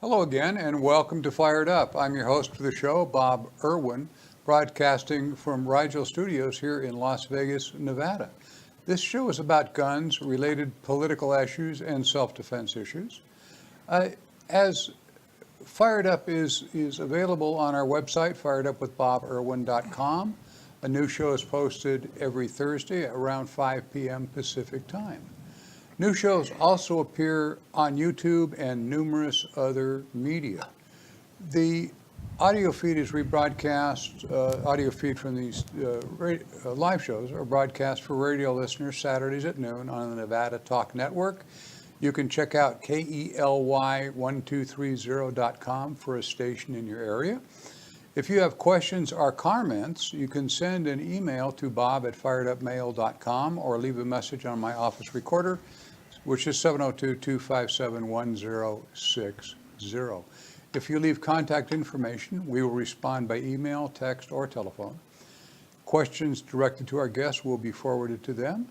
Hello again, and welcome to Fired Up. I'm your host for the show, Bob Irwin, broadcasting from Rigel Studios here in Las Vegas, Nevada. This show is about guns, related political issues, and self-defense issues. As Fired Up is available on our website, firedupwithbobirwin.com. A new show is posted every Thursday around 5 p.m. Pacific time. New shows also appear on YouTube and numerous other media. The audio feed is rebroadcast. Audio feed from these live shows are broadcast for radio listeners Saturdays at noon on the Nevada Talk Network. You can check out KELY1230.com for a station in your area. If you have questions or comments, you can send an email to bob@firedupmail.com or leave a message on my office recorder, which is 702-257-1060. If you leave contact information, we will respond by email, text, or telephone. Questions directed to our guests will be forwarded to them.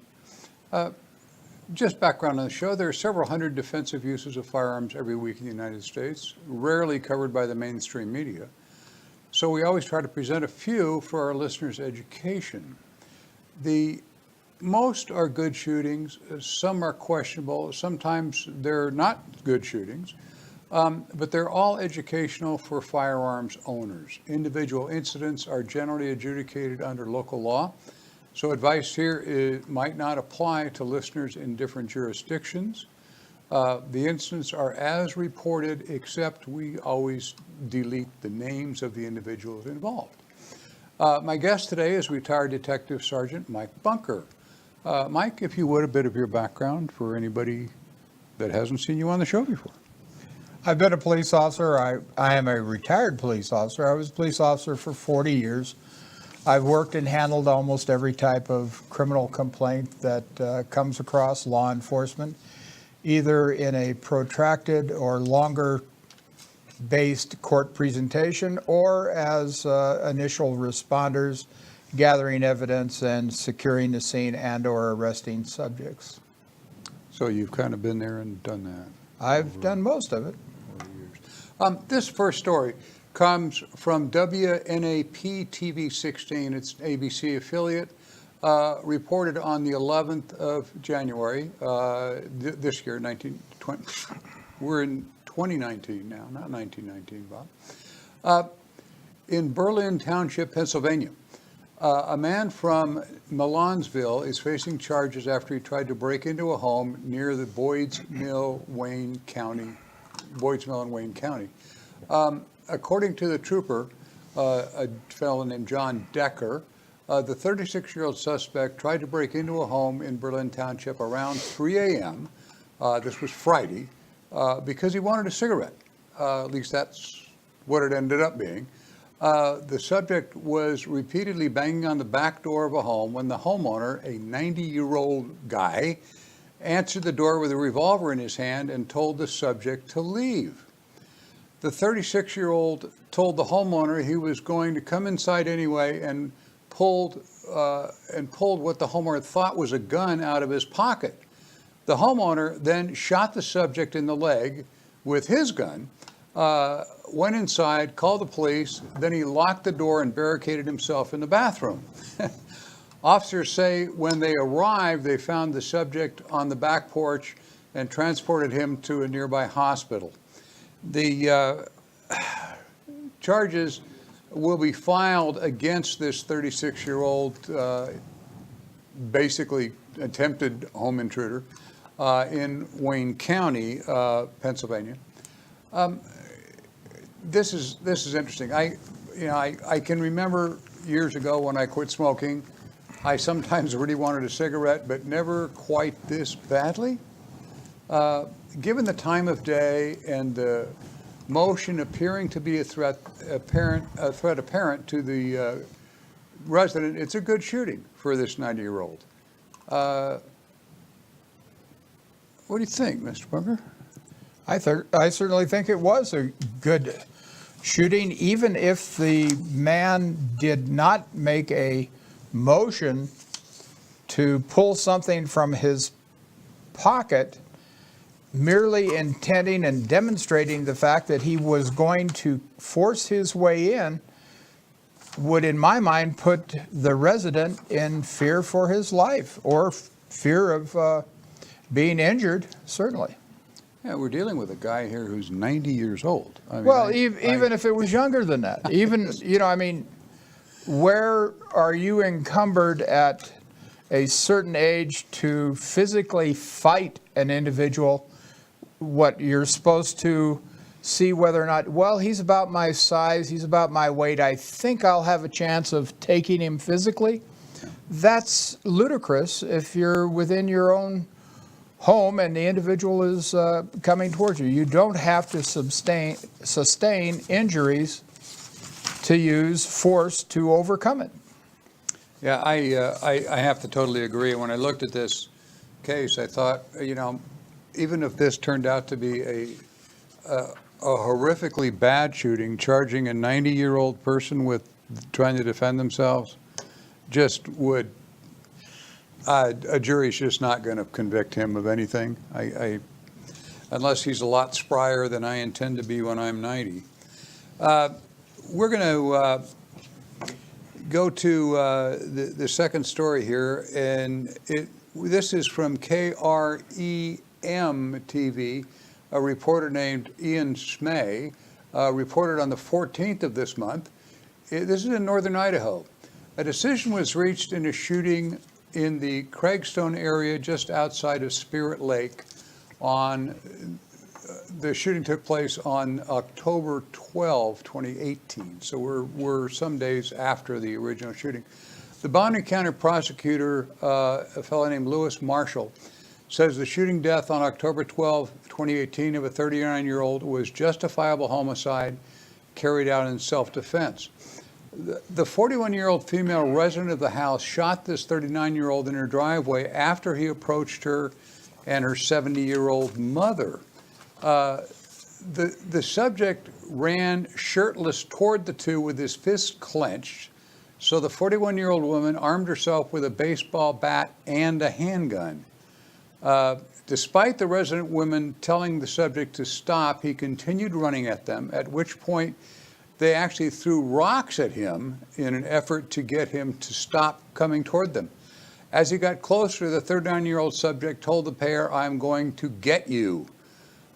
Just background on the show, there are several hundred defensive uses of firearms every week in the United States, rarely covered by the mainstream media. So we always try to present a few for our listeners' education. Most are good shootings, some are questionable, sometimes they're not good shootings, but they're all educational for firearms owners. Individual incidents are generally adjudicated under local law, so advice here might not apply to listeners in different jurisdictions. The incidents are as reported, except we always delete the names of the individuals involved. My guest today is retired Detective Sergeant Mike Bunker. Mike, if you would, a bit of your background for anybody that hasn't seen you on the show before. I've been a police officer. I am a retired police officer. I was a police officer for 40 years. I've worked and handled almost every type of criminal complaint that comes across law enforcement, either in a protracted or longer-based court presentation or as initial responders gathering evidence and securing the scene and or arresting subjects. So you've kind of been there and done that. I've done most of it. This first story comes from WNAP TV 16. It's an ABC affiliate, reported on the 11th of January this year, 1920. We're in 2019 now, not 1919, Bob. In Berlin Township, Pennsylvania. A man from Milonsville is facing charges after he tried to break into a home near the Boyds Mill in Wayne County. According to the trooper, a fellow named John Decker, the 36-year-old suspect tried to break into a home in Berlin Township around 3 a.m. This was Friday, because he wanted a cigarette. At least that's what it ended up being. The subject was repeatedly banging on the back door of a home when the homeowner, a 90-year-old guy, answered the door with a revolver in his hand and told the subject to leave. The 36-year-old told the homeowner he was going to come inside anyway and pulled what the homeowner thought was a gun out of his pocket. The homeowner then shot the subject in the leg with his gun, went inside, called the police, then he locked the door and barricaded himself in the bathroom. Officers say when they arrived, they found the subject on the back porch and transported him to a nearby hospital. The charges will be filed against this 36-year-old, basically attempted home intruder in Wayne County, Pennsylvania. This is interesting. I can remember years ago when I quit smoking, I sometimes really wanted a cigarette, but never quite this badly. Given the time of day and the motion appearing to be a threat apparent to the resident, it's a good shooting for this 90-year-old. What do you think, Mr. Bunker? I certainly think it was a good shooting, even if the man did not make a motion to pull something from his pocket merely intending and demonstrating the fact that he was going to force his way in would, in my mind, put the resident in fear for his life or fear of being injured, certainly. Yeah, we're dealing with a guy here who's 90 years old. I mean, Well, even if it was younger than that, even, I mean, where are you encumbered at a certain age to physically fight an individual? What you're supposed to see whether or not, well, he's about my size, he's about my weight, I think I'll have a chance of taking him physically. That's ludicrous if you're within your own home and the individual is coming towards you. You don't have to sustain injuries to use force to overcome it. Yeah, I have to totally agree. When I looked at this case, I thought, even if this turned out to be a horrifically bad shooting, charging a 90-year-old person with trying to defend themselves, just would, a jury's just not going to convict him of anything, unless he's a lot sprier than I intend to be when I'm 90. We're going to go to the second story here, and this is from KREM TV. A reporter named Ian Smay reported on the 14th of this month. This is in northern Idaho. A decision was reached in a shooting in the Craigstone area just outside of Spirit Lake. The shooting took place on October 12, 2018. So we're some days after the original shooting. The Bonner County prosecutor, a fellow named Lewis Marshall, says the shooting death on October 12, 2018 of a 39-year-old was justifiable homicide carried out in self-defense. The 41-year-old female resident of the house shot this 39-year-old in her driveway after he approached her and her 70-year-old mother. The subject ran shirtless toward the two with his fists clenched. So the 41-year-old woman armed herself with a baseball bat and a handgun. Despite the resident women telling the subject to stop, he continued running at them, at which point they actually threw rocks at him in an effort to get him to stop coming toward them. As he got closer, the 39-year-old subject told the pair, "I'm going to get you."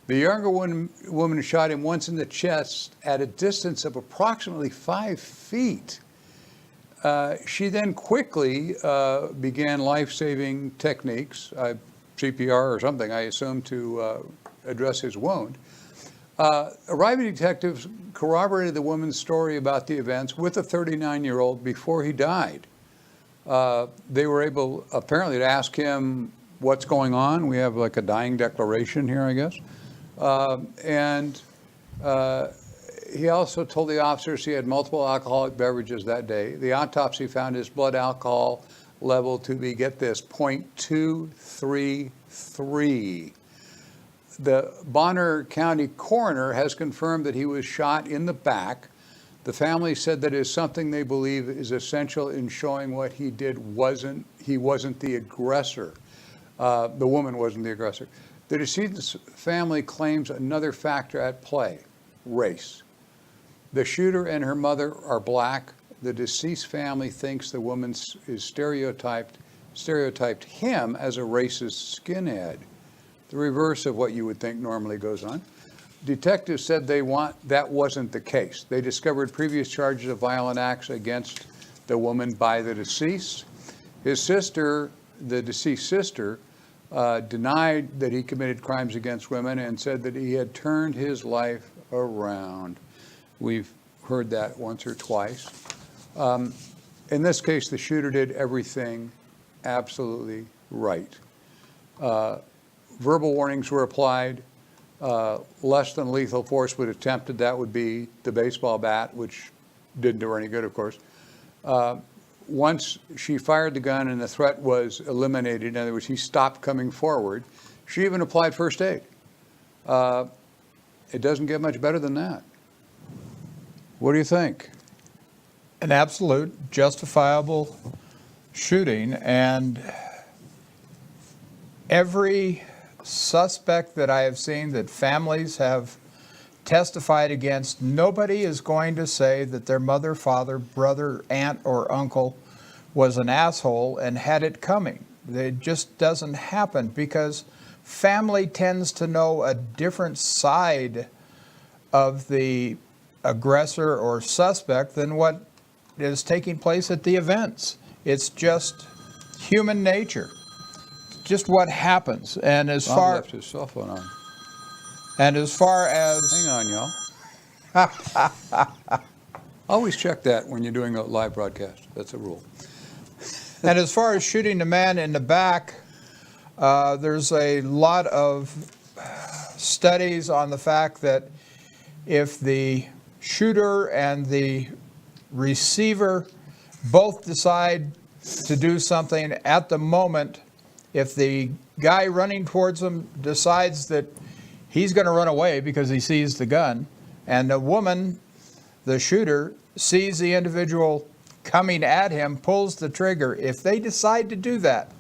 The younger woman shot him once in the chest at a distance of approximately 5 feet. She then quickly began life-saving techniques, CPR or something, I assume, to address his wound. Arriving detectives corroborated the woman's story about the events with the 39-year-old before he died. They were able, apparently, to ask him what's going on. We have like a dying declaration here, I guess. He also told the officers he had multiple alcoholic beverages that day. The autopsy found his blood alcohol level to be, get this, 0.233. The Bonner County coroner has confirmed that he was shot in the back. The family said that is something they believe is essential in showing what he did he wasn't the aggressor. The woman wasn't the aggressor. The decedent's family claims another factor at play: race. The shooter and her mother are black. The deceased family thinks the woman is stereotyped him as a racist skinhead. The reverse of what you would think normally goes on. Detectives said that wasn't the case. They discovered previous charges of violent acts against the woman by the deceased. His sister, the deceased sister, denied that he committed crimes against women and said that he had turned his life around. We've heard that once or twice. In this case, the shooter did everything absolutely right. Verbal warnings were applied. Less than lethal force was attempted. That would be the baseball bat, which didn't do her any good, of course. Once she fired the gun and the threat was eliminated, in other words, he stopped coming forward, she even applied first aid. It doesn't get much better than that. What do you think? An absolute justifiable shooting, and every suspect that I have seen that families have testified against, nobody is going to say that their mother, father, brother, aunt, or uncle was an asshole and had it coming. It just doesn't happen because family tends to know a different side of the aggressor or suspect than what is taking place at the events. It's just human nature, just what happens. And as Bob far left his cell phone on. as Hang on, y'all. Always check that when you're doing a live broadcast. That's a rule. And as far as shooting the man in the back, there's a lot of studies on the fact that if the shooter and the receiver both decide to do something at the moment, if the guy running towards them decides that he's going to run away because he sees the gun, and the woman, the shooter, sees the individual coming at him, pulls the trigger. If they decide to do that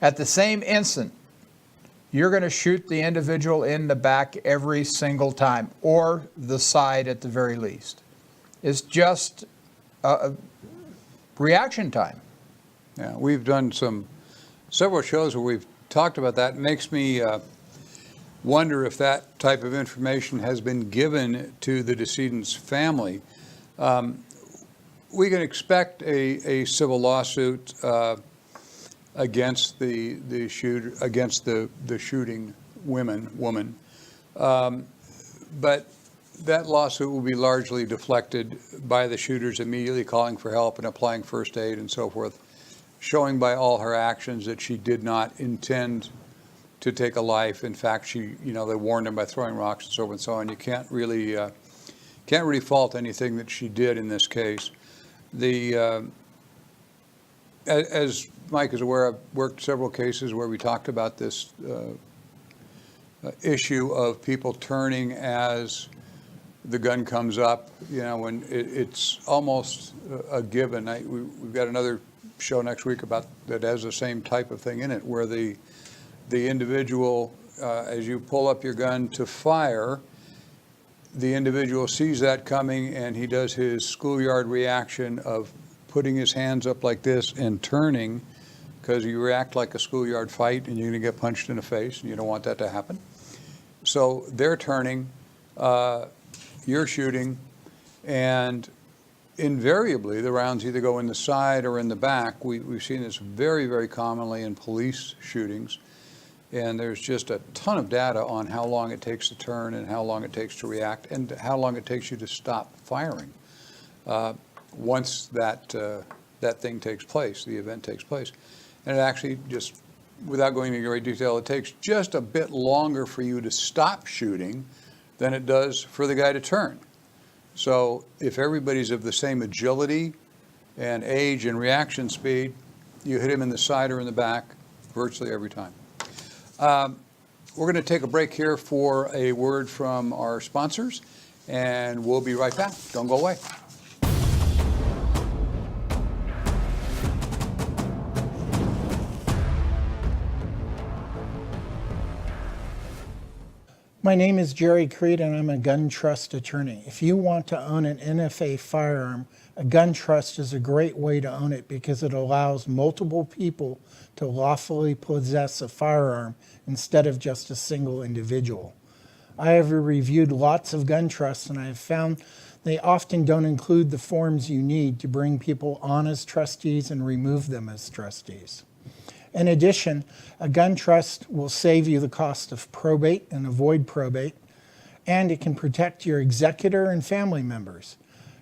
at the same instant, you're going to shoot the individual in the back every single time, or the side at the very least. It's just a reaction time. Yeah, we've done several shows where we've talked about that. It makes me wonder if that type of information has been given to the decedent's family. We can expect a civil lawsuit against the shooter, against the shooting woman, but that lawsuit will be largely deflected by the shooters immediately calling for help and applying first aid and so forth, showing by all her actions that she did not intend to take a life. In fact, they warned him by throwing rocks and so forth and so on. You can't really fault anything that she did in this case. As Mike is aware, I've worked several cases where we talked about this issue of people turning as the gun comes up. When it's almost a given. We've got another show next week about that has the same type of thing in it, where the individual, as you pull up your gun to fire, the individual sees that coming and he does his schoolyard reaction of putting his hands up like this and turning, because you react like a schoolyard fight and you're going to get punched in the face and you don't want that to happen. So they're turning, you're shooting, and invariably the rounds either go in the side or in the back. We've seen this very, very commonly in police shootings. And there's just a ton of data on how long it takes to turn and how long it takes to react and how long it takes you to stop firing once that thing takes place, the event takes place. And it actually, just without going into great detail, it takes just a bit longer for you to stop shooting than it does for the guy to turn. So if everybody's of the same agility and age and reaction speed, you hit him in the side or in the back virtually every time. We're going to take a break here for a word from our sponsors, and we'll be right back. Don't go away. My name is Jerry Creed, and I'm a gun trust attorney. If you want to own an NFA firearm, a gun trust is a great way to own it because it allows multiple people to lawfully possess a firearm instead of just a single individual. I have reviewed lots of gun trusts, and I have found they often don't include the forms you need to bring people on as trustees and remove them as trustees. In addition, a gun trust will save you the cost of probate and avoid probate, and it can protect your executor and family members.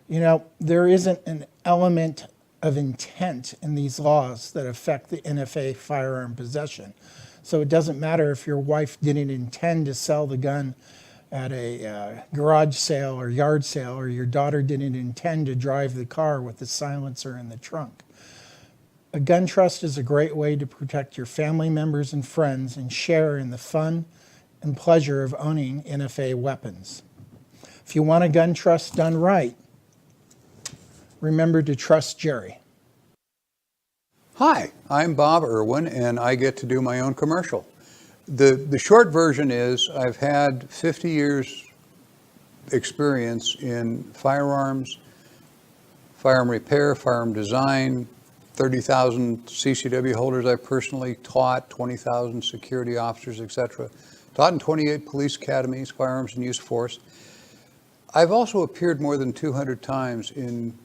There isn't an element of intent in these laws that affect the NFA firearm possession. So it doesn't matter if your wife didn't intend to sell the gun at a garage sale or yard sale, or your daughter didn't intend to drive the car with the silencer in the trunk. A gun trust is a great way to protect your family members and friends and share in the fun and pleasure of owning NFA weapons. If you want a gun trust done right, remember to trust Jerry. Hi, I'm Bob Irwin, and I get to do my own commercial. The short version is I've had 50 years experience in firearms, firearm repair, firearm design, 30,000 CCW holders I've personally taught, 20,000 security officers, etc. Taught in 28 police academies, firearms and use force. I've also appeared more than 200 times in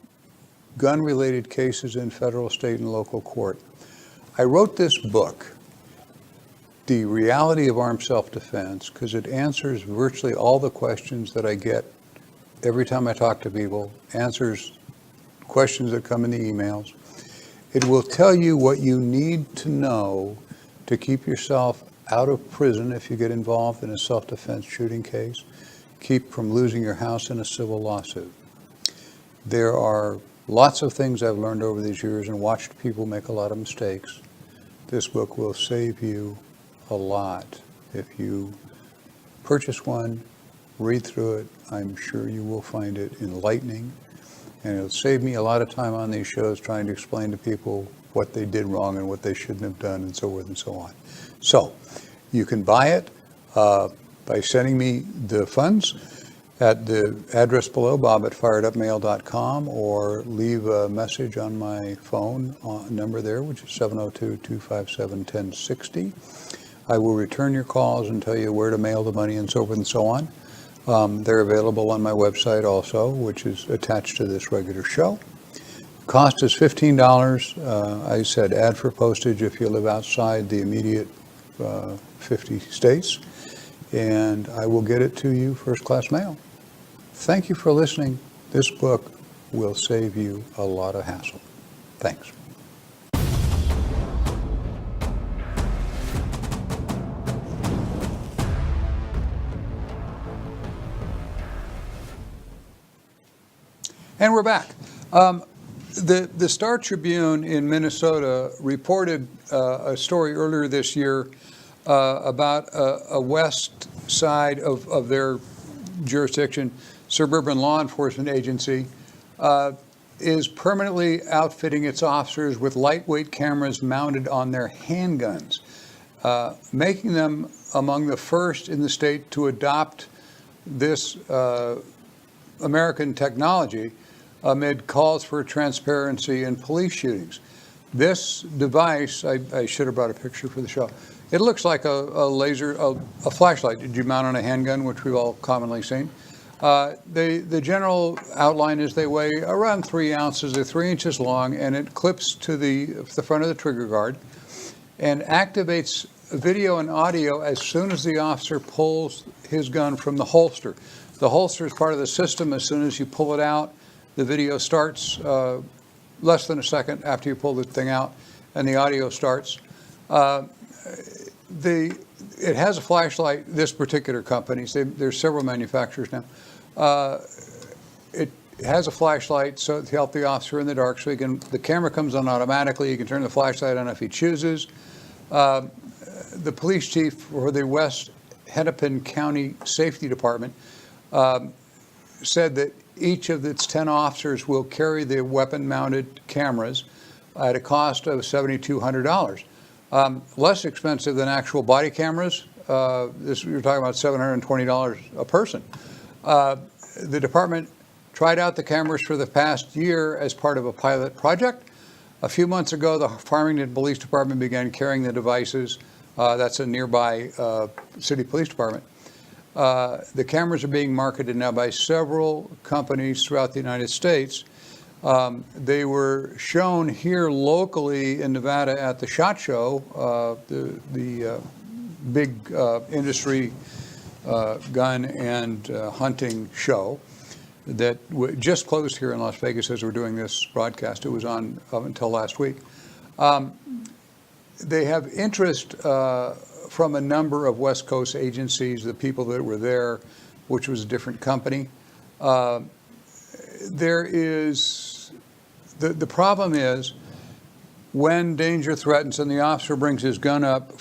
gun-related cases in federal, state, and local court. I wrote this book, The Reality of Armed Self-Defense, because it answers virtually all the questions that I get every time I talk to people, answers questions that come in the emails. It will tell you what you need to know to keep yourself out of prison if you get involved in a self-defense shooting case, keep from losing your house in a civil lawsuit. There are lots of things I've learned over these years and watched people make a lot of mistakes. This book will save you a lot. If you purchase one, read through it, I'm sure you will find it enlightening. And it'll save me a lot of time on these shows trying to explain to people what they did wrong and what they shouldn't have done and so forth and so on. So you can buy it by sending me the funds at the address below, bob@firedupmail.com, or leave a message on my phone number there, which is 702-257-1060. I will return your calls and tell you where to mail the money and so forth and so on. They're available on my website also, which is attached to this regular show. Cost is $15. I said add for postage if you live outside the immediate 50 states. And I will get it to you first class mail. Thank you for listening. This book will save you a lot of hassle. Thanks. And we're back. The Star Tribune in Minnesota reported a story earlier this year about a west side of their jurisdiction, suburban law enforcement agency, is permanently outfitting its officers with lightweight cameras mounted on their handguns, making them among the first in the state to adopt this American technology amid calls for transparency in police shootings. This device, I should have brought a picture for the show. It looks like a laser, a flashlight. Did you mount on a handgun, which we've all commonly seen? The general outline is they weigh around 3 ounces. They're 3 inches long, and it clips to the front of the trigger guard and activates video and audio as soon as the officer pulls his gun from the holster. The holster is part of the system. As soon as you pull it out, the video starts less than a second after you pull the thing out, and the audio starts. It has a flashlight, this particular company. There's several manufacturers now. It has a flashlight so to help the officer in the dark, so the camera comes on automatically. You can turn the flashlight on if he chooses. The police chief for the West Hennepin County Safety Department said that each of its 10 officers will carry the weapon-mounted cameras at a cost of $7,200. Less expensive than actual body cameras. You're talking about $720 a person. The department tried out the cameras for the past year as part of a pilot project. A few months ago, the Farmington Police Department began carrying the devices. That's a nearby city police department. The cameras are being marketed now by several companies throughout the United States. They were shown here locally in Nevada at the SHOT Show, the big industry gun and hunting show that just closed here in Las Vegas as we're doing this broadcast. It was on up until last week. They have interest from a number of West Coast agencies, the people that were there, which was a different company. There is, the problem is when danger threatens and the officer brings his gun up,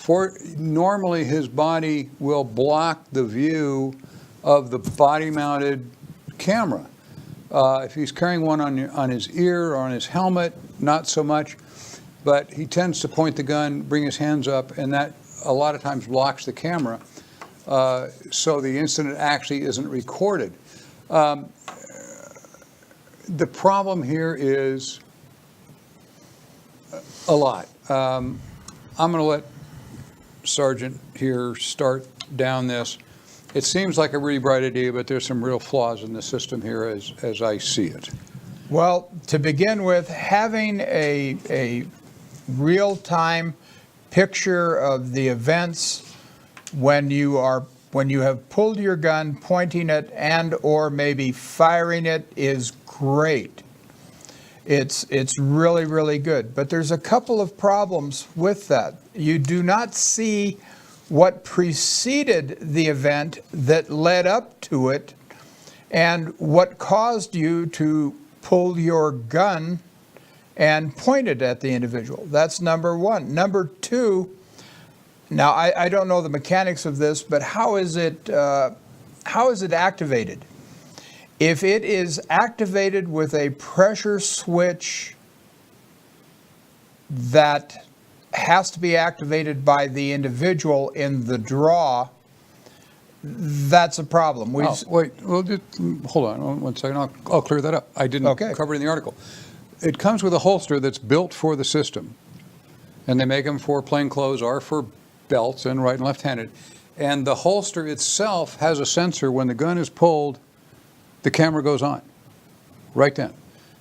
normally his body will block the view of the body-mounted camera. If he's carrying one on his ear or on his helmet, not so much, but he tends to point the gun, bring his hands up, and that a lot of times blocks the camera, so the incident actually isn't recorded. The problem here is a lot. I'm going to let Sergeant here start down this. It seems like a really bright idea, but there's some real flaws in the system here as I see it. Well, to begin with, having a real-time picture of the events when you have pulled your gun, pointing it, and or maybe firing it is great. It's really, really good. But there's a couple of problems with that. You do not see what preceded the event that led up to it and what caused you to pull your gun and point it at the individual. That's number one. Number two, now I don't know the mechanics of this, but how is it activated? If it is activated with a pressure switch that has to be activated by the individual in the draw, that's a problem. Wait, well, just hold on 1 second. I'll clear that up. I didn't cover it in the article. It comes with a holster that's built for the system, and they make them for plainclothes or for belts and right and left-handed. And the holster itself has a sensor. When the gun is pulled, the camera goes on right then.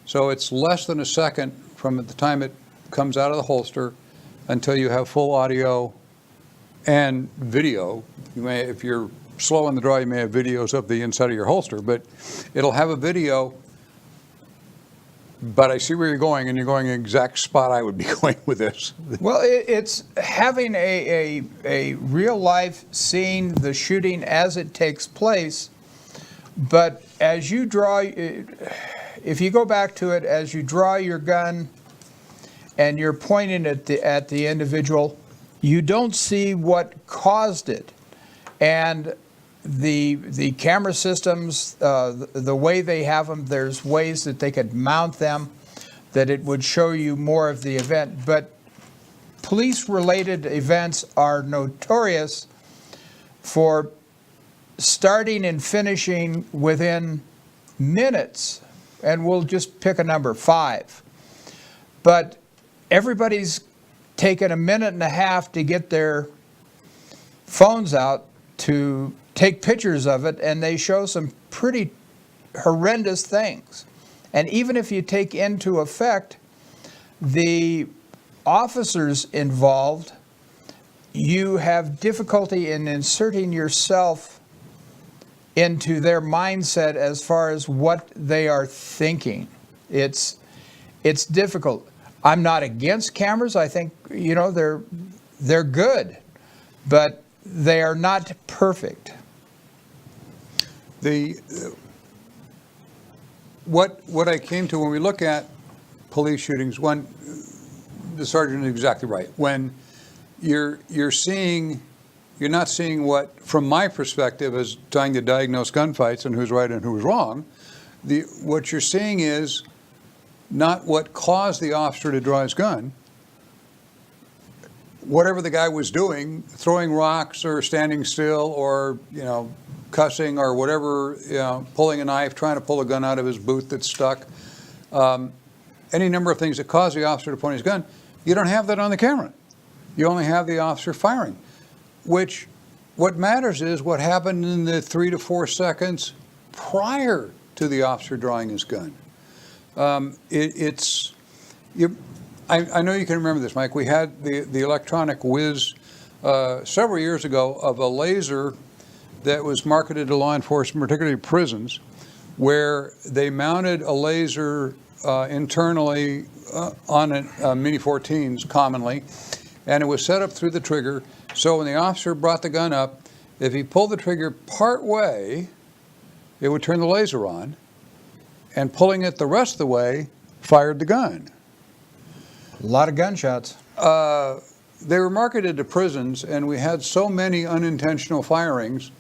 So it's less than a second from the time it comes out of the holster until you have full audio and video. You may, if you're slow on the draw, you may have videos of the inside of your holster, but it'll have a video. But I see where you're going, and you're going the exact spot I would be going with this. Well, it's having a real life, seeing the shooting as it takes place. But as you draw, if you go back to it, as you draw your gun and you're pointing at the individual, you don't see what caused it. And the camera systems, the way they have them, there's ways that they could mount them that it would show you more of the event. But police-related events are notorious for starting and finishing within minutes, and we'll just pick a number, 5. But everybody's taken a minute and a half to get their phones out to take pictures of it, and they show some pretty horrendous things. And even if you take into effect the officers involved, you have difficulty in inserting yourself into their mindset as far as what they are thinking. It's difficult. I'm not against cameras. I think, you know, they're good, but they are not perfect. What I came to when we look at police shootings, one, the sergeant is exactly right. When you're not seeing what, from my perspective, as trying to diagnose gunfights and who's right and who's wrong, what you're seeing is not what caused the officer to draw his gun. Whatever the guy was doing, throwing rocks or standing still or, you know, cussing or whatever, you know, pulling a knife, trying to pull a gun out of his boot that's stuck, any number of things that cause the officer to point his gun, you don't have that on the camera. You only have the officer firing, which what matters is what happened in the 3 to 4 seconds prior to the officer drawing his gun. I know you can remember this, Mike. We had the electronic whiz several years ago of a laser that was marketed to law enforcement, particularly prisons, where they mounted a laser internally on Mini 14s commonly, and it was set up through the trigger. So when the officer brought the gun up, if he pulled the trigger part way, it would turn the laser on, and pulling it the rest of the way fired the gun. A lot of gunshots. They were marketed to prisons, and we had so many unintentional firings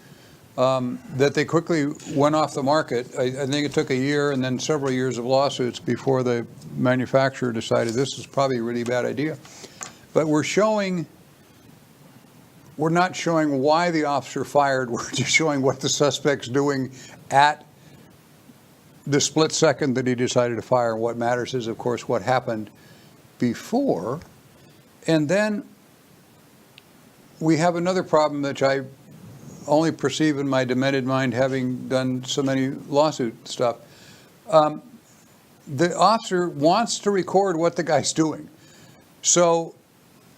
that they quickly went off the market. I think it took a year and then several years of lawsuits before the manufacturer decided this is probably a really bad idea. But we're showing we're not showing why the officer fired. We're just showing what the suspect's doing at the split second that he decided to fire. And what matters is, of course, what happened before. And then we have another problem that I only perceive in my demented mind, having done so many lawsuit stuff. The officer wants to record what the guy's doing. So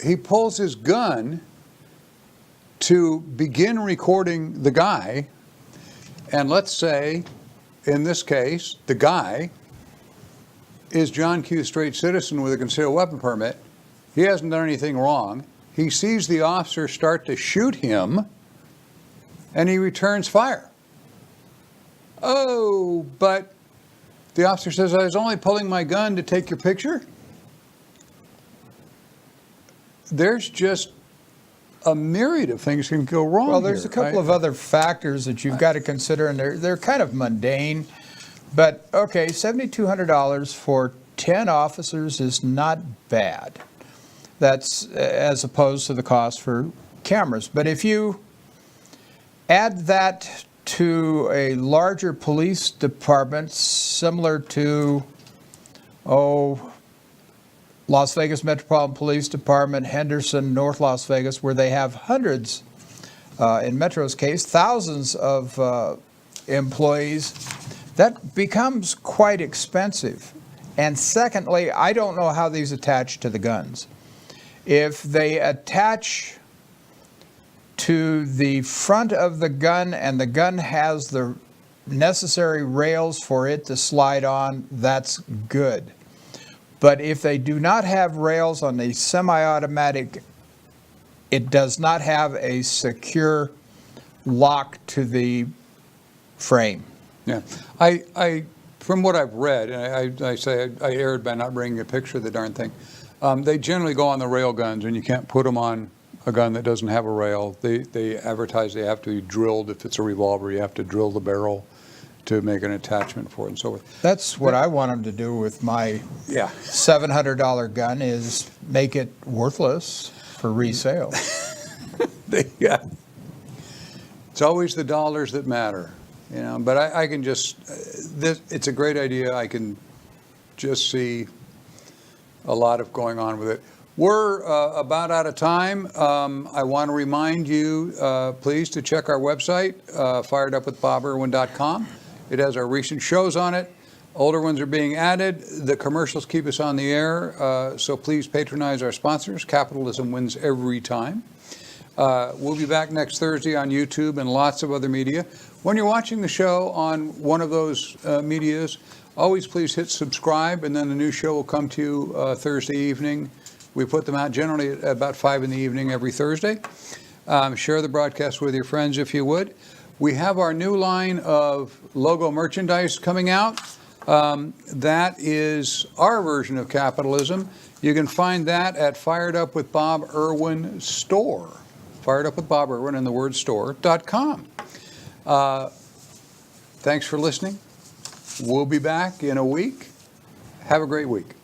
he pulls his gun to begin recording the guy. And let's say, in this case, the guy is John Q. Straight citizen with a concealed weapon permit. He hasn't done anything wrong. He sees the officer start to shoot him, and he returns fire. Oh, but the officer says, I was only pulling my gun to take your picture. There's just a myriad of things can go wrong. Well, there's a couple of other factors that you've got to consider, and they're kind of mundane. But, okay, $7,200 for 10 officers is not bad. That's as opposed to the cost for cameras. But if you add that to a larger police department similar to, Las Vegas Metropolitan Police Department, Henderson, North Las Vegas, where they have hundreds, in Metro's case, thousands of employees, that becomes quite expensive. And secondly, I don't know how these attach to the guns. If they attach to the front of the gun and the gun has the necessary rails for it to slide on, that's good. But if they do not have rails on the semi-automatic, it does not have a secure lock to the frame. Yeah, I from what I've read, and I say I erred by not bringing a picture of the darn thing. They generally go on the rail guns, and you can't put them on a gun that doesn't have a rail. They advertise they have to be drilled. If it's a revolver, you have to drill the barrel to make an attachment for it and so forth. That's what I want them to do with my $700 gun, is make it worthless for resale. Yeah. It's always the dollars that matter, you know. But I can just, it's a great idea. I can just see a lot of going on with it. We're about out of time. I want to remind you, please, to check our website, firedupwithboberwin.com. It has our recent shows on it. Older ones are being added. The commercials keep us on the air, so please patronize our sponsors. Capitalism wins every time. We'll be back next Thursday on YouTube and lots of other media. When you're watching the show on one of those medias, always please hit subscribe, and then the new show will come to you Thursday evening. We put them out generally at about 5 in the evening every Thursday. Share the broadcast with your friends if you would. We have our new line of logo merchandise coming out. That is our version of capitalism. You can find that at Fired Up with Bob Irwin Store. Fired Up with Bob Irwin and the word store.com. Thanks for listening. We'll be back in a week. Have a great week.